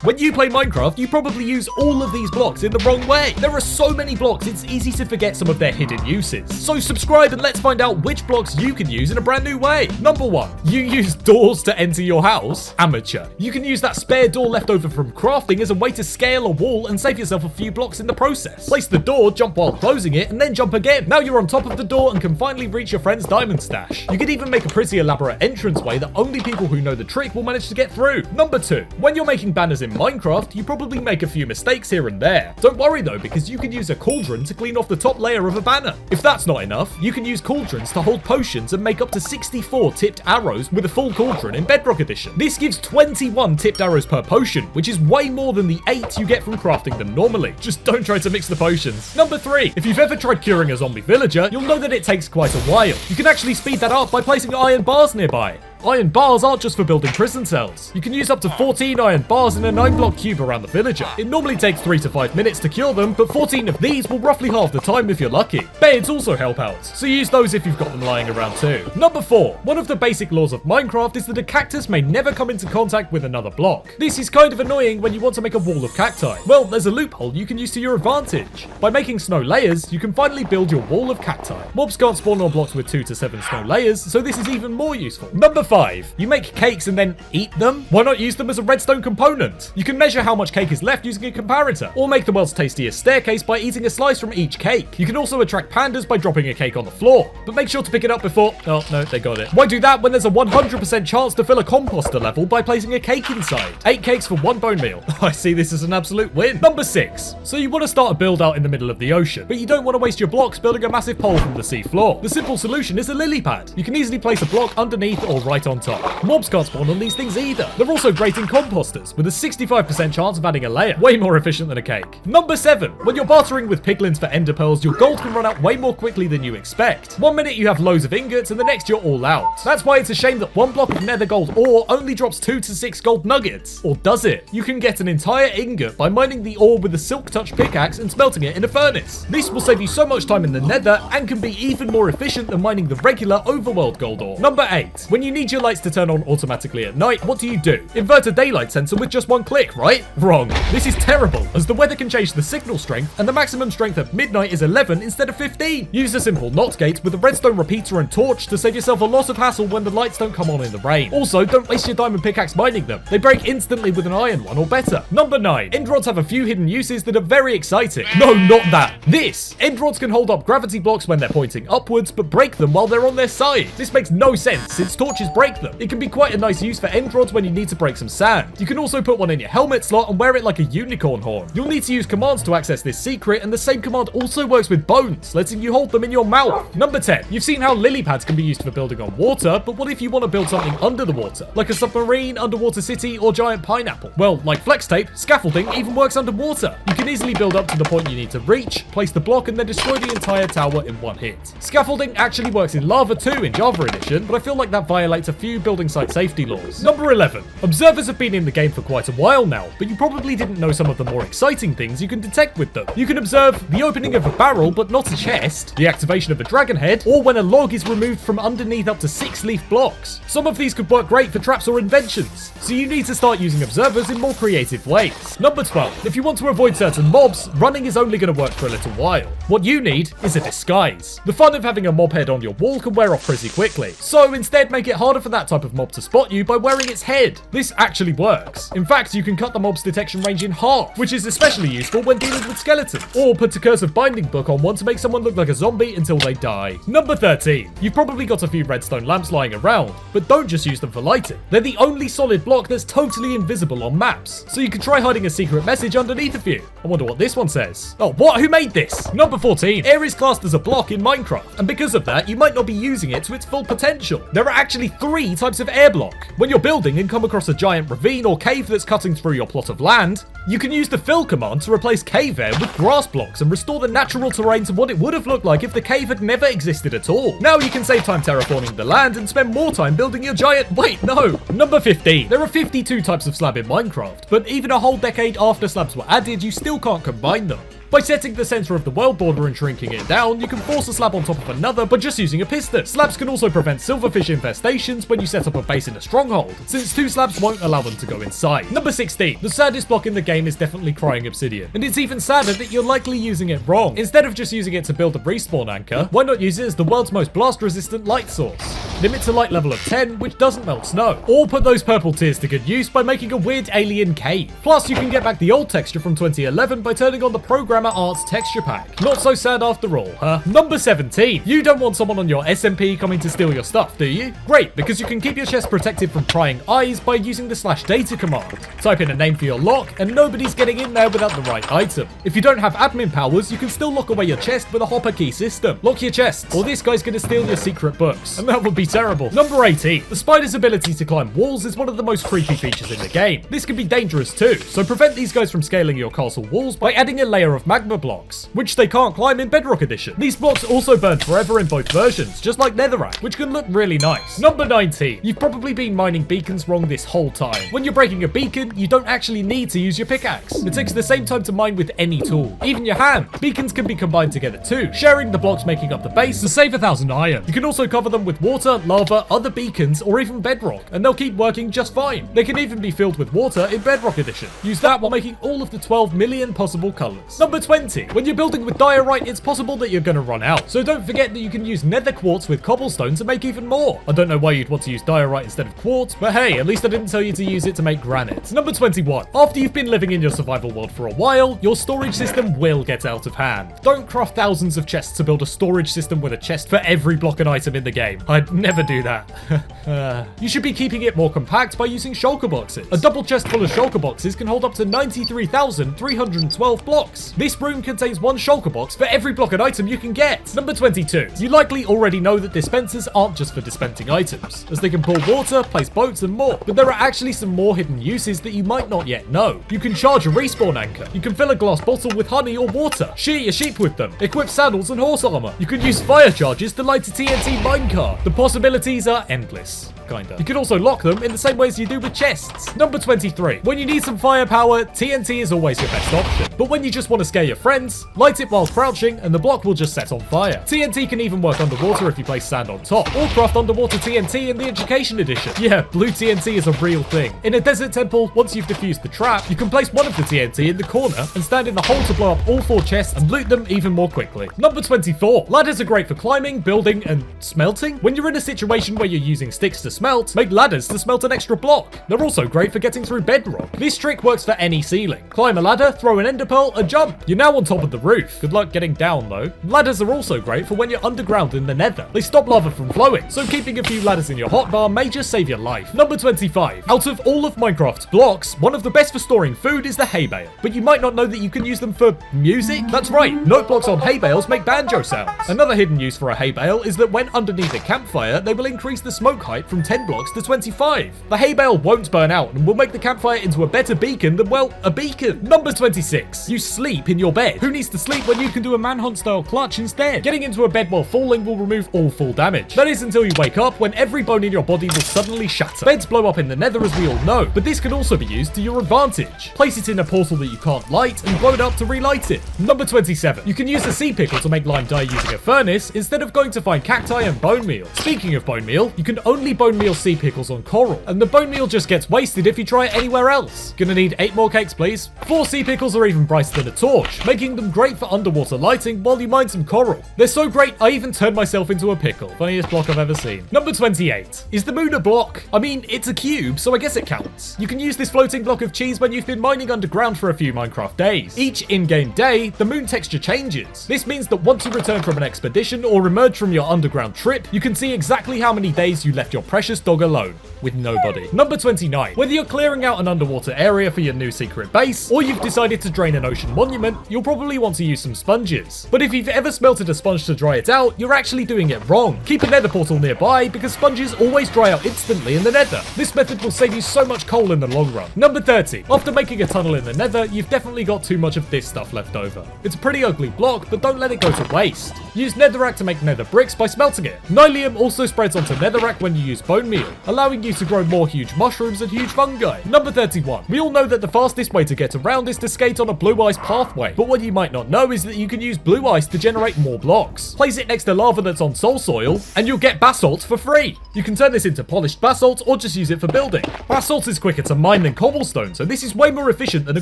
When you play Minecraft, you probably use all of these blocks in the wrong way. There are so many blocks, it's easy to forget some of their hidden uses. So subscribe and let's find out which blocks you can use in a brand new way. Number 1, you use doors to enter your house. Amateur. You can use that spare door left over from crafting as a way to scale a wall and save yourself a few blocks in the process. Place the door, jump while closing it, and then jump again. Now you're on top of the door and can finally reach your friend's diamond stash. You could even make a pretty elaborate entranceway that only people who know the trick will manage to get through. Number 2, when you're making banners in Minecraft, you probably make a few mistakes here and there. Don't worry though, because you can use a cauldron to clean off the top layer of a banner. If that's not enough, you can use cauldrons to hold potions and make up to 64 tipped arrows with a full cauldron in Bedrock Edition. This gives 21 tipped arrows per potion, which is way more than the 8 you get from crafting them normally. Just don't try to mix the potions. Number 3, if you've ever tried curing a zombie villager, you'll know that it takes quite a while. You can actually speed that up by placing iron bars nearby. Iron bars aren't just for building prison cells. You can use up to 14 iron bars in a 9-block cube around the villager. It normally takes 3 to 5 minutes to cure them, but 14 of these will roughly half the time if you're lucky. Beds also help out, so use those if you've got them lying around too. Number 4, one of the basic laws of Minecraft is that a cactus may never come into contact with another block. This is kind of annoying when you want to make a wall of cacti. Well, there's a loophole you can use to your advantage. By making snow layers, you can finally build your wall of cacti. Mobs can't spawn on blocks with 2 to 7 snow layers, so this is even more useful. Number 5, you make cakes and then eat them? Why not use them as a redstone component? You can measure how much cake is left using a comparator, or make the world's tastiest staircase by eating a slice from each cake. You can also attract pandas by dropping a cake on the floor, but make sure to pick it up before... Oh, no, they got it. Why do that when there's a 100% chance to fill a composter level by placing a cake inside? 8 cakes for 1 bone meal. I see this as an absolute win. Number 6, so you want to start a build out in the middle of the ocean, but you don't want to waste your blocks building a massive pole from the sea floor. The simple solution is a lily pad. You can easily place a block underneath or right on top. Mobs can't spawn on these things either. They're also great in composters, with a 65% chance of adding a layer. Way more efficient than a cake. Number 7, when you're bartering with piglins for ender pearls, your gold can run out way more quickly than you expect. 1 minute you have loads of ingots, and the next you're all out. That's why it's a shame that 1 block of nether gold ore only drops 2 to 6 gold nuggets. Or does it? You can get an entire ingot by mining the ore with a silk touch pickaxe and smelting it in a furnace. This will save you so much time in the nether and can be even more efficient than mining the regular overworld gold ore. Number 8, when you need your lights to turn on automatically at night, what do? Invert a daylight sensor with just 1 click, right? Wrong. This is terrible, as the weather can change the signal strength, and the maximum strength at midnight is 11 instead of 15. Use a simple NOT gate with a redstone repeater and torch to save yourself a lot of hassle when the lights don't come on in the rain. Also, don't waste your diamond pickaxe mining them. They break instantly with an iron one or better. Number 9, end rods have a few hidden uses that are very exciting. No, not that. This. End rods can hold up gravity blocks when they're pointing upwards, but break them while they're on their side. This makes no sense, since torches break them. It can be quite a nice use for end rods when you need to break some sand. You can also put one in your helmet slot and wear it like a unicorn horn. You'll need to use commands to access this secret, and the same command also works with bones, letting you hold them in your mouth. Number 10, you've seen how lily pads can be used for building on water, but what if you want to build something under the water, like a submarine, underwater city, or giant pineapple? Well, like flex tape, scaffolding even works underwater. You can easily build up to the point you need to reach, place the block, and then destroy the entire tower in 1 hit. Scaffolding actually works in lava too in Java Edition, but I feel like that violates a few building site safety laws. Number 11, observers have been in the game for quite a while now, but you probably didn't know some of the more exciting things you can detect with them. You can observe the opening of a barrel but not a chest, the activation of a dragon head, or when a log is removed from underneath up to 6 leaf blocks. Some of these could work great for traps or inventions, so you need to start using observers in more creative ways. Number 12, if you want to avoid certain mobs, running is only going to work for a little while. What you need is a disguise. The fun of having a mob head on your wall can wear off pretty quickly, so instead make it harder for that type of mob to spot you by wearing its head. This actually works. In fact, you can cut the mob's detection range in half, which is especially useful when dealing with skeletons, or put a cursive binding book on one to make someone look like a zombie until they die. Number 13, you've probably got a few redstone lamps lying around, but don't just use them for lighting. They're the only solid block that's totally invisible on maps, so you can try hiding a secret message underneath a few. I wonder what this one says. Oh, what? Who made this? Number 14, air is classed as a block in Minecraft, and because of that, you might not be using it to its full potential. There are actually 3 types of air block. When you're building and come across a giant ravine or cave that's cutting through your plot of land, you can use the fill command to replace cave air with grass blocks and restore the natural terrain to what it would have looked like if the cave had never existed at all. Now you can save time terraforming the land and spend more time building your giant... Wait, no! Number 15. There are 52 types of slab in Minecraft, but even a whole decade after slabs were added, you still can't combine them. By setting the center of the world border and shrinking it down, you can force a slab on top of another by just using a piston. Slabs can also prevent silverfish infestations when you set up a base in a stronghold, since 2 slabs won't allow them to go inside. Number 16. The saddest block in the game is definitely crying obsidian, and it's even sadder that you're likely using it wrong. Instead of just using it to build a respawn anchor, why not use it as the world's most blast resistant light source? Limit to light level of 10, which doesn't melt snow. Or put those purple tears to good use by making a weird alien cave. Plus, you can get back the old texture from 2011 by turning on the Programmer Arts texture pack. Not so sad after all, huh? Number 17. You don't want someone on your SMP coming to steal your stuff, do you? Great, because you can keep your chest protected from prying eyes by using the /data command. Type in a name for your lock, and nobody's getting in there without the right item. If you don't have admin powers, you can still lock away your chest with a hopper key system. Lock your chests, or this guy's gonna steal your secret books, and that would be terrible. Number 18. The spider's ability to climb walls is one of the most creepy features in the game. This can be dangerous too, so prevent these guys from scaling your castle walls by adding a layer of magma blocks, which they can't climb in Bedrock Edition. These blocks also burn forever in both versions, just like netherrack, which can look really nice. Number 19. You've probably been mining beacons wrong this whole time. When you're breaking a beacon, you don't actually need to use your pickaxe. It takes the same time to mine with any tool, even your hand. Beacons can be combined together too, sharing the blocks making up the base to save 1,000 iron. You can also cover them with water, lava, other beacons, or even bedrock, and they'll keep working just fine. They can even be filled with water in Bedrock Edition. Use that while making all of the 12 million possible colors. Number 20. When you're building with diorite, it's possible that you're gonna run out, so don't forget that you can use nether quartz with cobblestone to make even more. I don't know why you'd want to use diorite instead of quartz, but hey, at least I didn't tell you to use it to make granite. Number 21. After you've been living in your survival world for a while, your storage system will get out of hand. Don't craft thousands of chests to build a storage system with a chest for every block and item in the game. I'd never do that. You should be keeping it more compact by using shulker boxes. A double chest full of shulker boxes can hold up to 93,312 blocks. This room contains 1 shulker box for every block and item you can get. Number 22. You likely already know that dispensers aren't just for dispensing items, as they can pour water, place boats, and more. But there are actually some more hidden uses that you might not yet know. You can charge a respawn anchor. You can fill a glass bottle with honey or water. Shear your sheep with them. Equip saddles and horse armor. You can use fire charges to light a TNT minecart. The possibilities are endless. Kinda. You can also lock them in the same way as you do with chests. Number 23. When you need some firepower, TNT is always your best option. But when you just want to scare your friends, light it while crouching and the block will just set on fire. TNT can even work underwater if you place sand on top, or craft underwater TNT in the Education Edition. Yeah, blue TNT is a real thing. In a desert temple, once you've defused the trap, you can place one of the TNT in the corner and stand in the hole to blow up all 4 chests and loot them even more quickly. Number 24. Ladders are great for climbing, building, and smelting. When you're in a situation where you're using sticks to smelt, make ladders to smelt an extra block. They're also great for getting through bedrock. This trick works for any ceiling. Climb a ladder, throw an ender pearl, and jump. You're now on top of the roof. Good luck getting down though. Ladders are also great for when you're underground in the nether. They stop lava from flowing, so keeping a few ladders in your hotbar may just save your life. Number 25. Out of all of Minecraft's blocks, one of the best for storing food is the hay bale. But you might not know that you can use them for music. That's right, note blocks on hay bales make banjo sounds. Another hidden use for a hay bale is that when underneath a campfire, they will increase the smoke height from 10 blocks to 25. The hay bale won't burn out and will make the campfire into a better beacon than, well, a beacon. Number 26. You sleep in your bed. Who needs to sleep when you can do a manhunt style clutch instead? Getting into a bed while falling will remove all fall damage. That is until you wake up, when every bone in your body will suddenly shatter. Beds blow up in the nether, as we all know, but this can also be used to your advantage. Place it in a portal that you can't light and blow it up to relight it. Number 27. You can use a sea pickle to make lime dye using a furnace instead of going to find cacti and bone meal. Speaking of bone meal, you can only bone meal sea pickles on coral, and the bone meal just gets wasted if you try it anywhere else. Gonna need 8 more cakes, please. 4 sea pickles are even brighter than a torch, making them great for underwater lighting while you mine some coral. They're so great, I even turned myself into a pickle. Funniest block I've ever seen. Number 28. Is the moon a block? I mean, it's a cube, so I guess it counts. You can use this floating block of cheese when you've been mining underground for a few Minecraft days. Each in-game day, the moon texture changes. This means that once you return from an expedition or emerge from your underground trip, you can see exactly how many days you left your precious dog alone, with nobody. Number 29. Whether you're clearing out an underwater area for your new secret base, or you've decided to drain an ocean monument, you'll probably want to use some sponges. But if you've ever smelted a sponge to dry it out, you're actually doing it wrong. Keep a nether portal nearby, because sponges always dry out instantly in the nether. This method will save you so much coal in the long run. Number 30. After making a tunnel in the nether, you've definitely got too much of this stuff left over. It's a pretty ugly block, but don't let it go to waste. Use netherrack to make nether bricks by smelting it. Nylium also spreads onto netherrack when you use bone bone meal, allowing you to grow more huge mushrooms and huge fungi. Number 31. We all know that the fastest way to get around is to skate on a blue ice pathway, but what you might not know is that you can use blue ice to generate more blocks. Place it next to lava that's on soul soil, and you'll get basalt for free. You can turn this into polished basalt or just use it for building. Basalt is quicker to mine than cobblestone, so this is way more efficient than a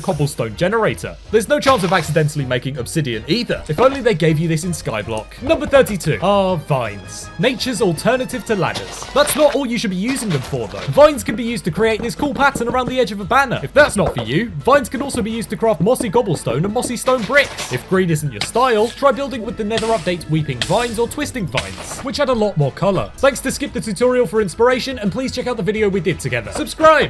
cobblestone generator. There's no chance of accidentally making obsidian either. If only they gave you this in Skyblock. Number 32 are vines. Nature's alternative to ladders. That's not all you should be using them for though. Vines can be used to create this cool pattern around the edge of a banner. If that's not for you, vines can also be used to craft mossy cobblestone and mossy stone bricks. If green isn't your style, try building with the Nether update weeping vines or twisting vines, which add a lot more color. Thanks to Skip the Tutorial for inspiration, and please check out the video we did together. Subscribe!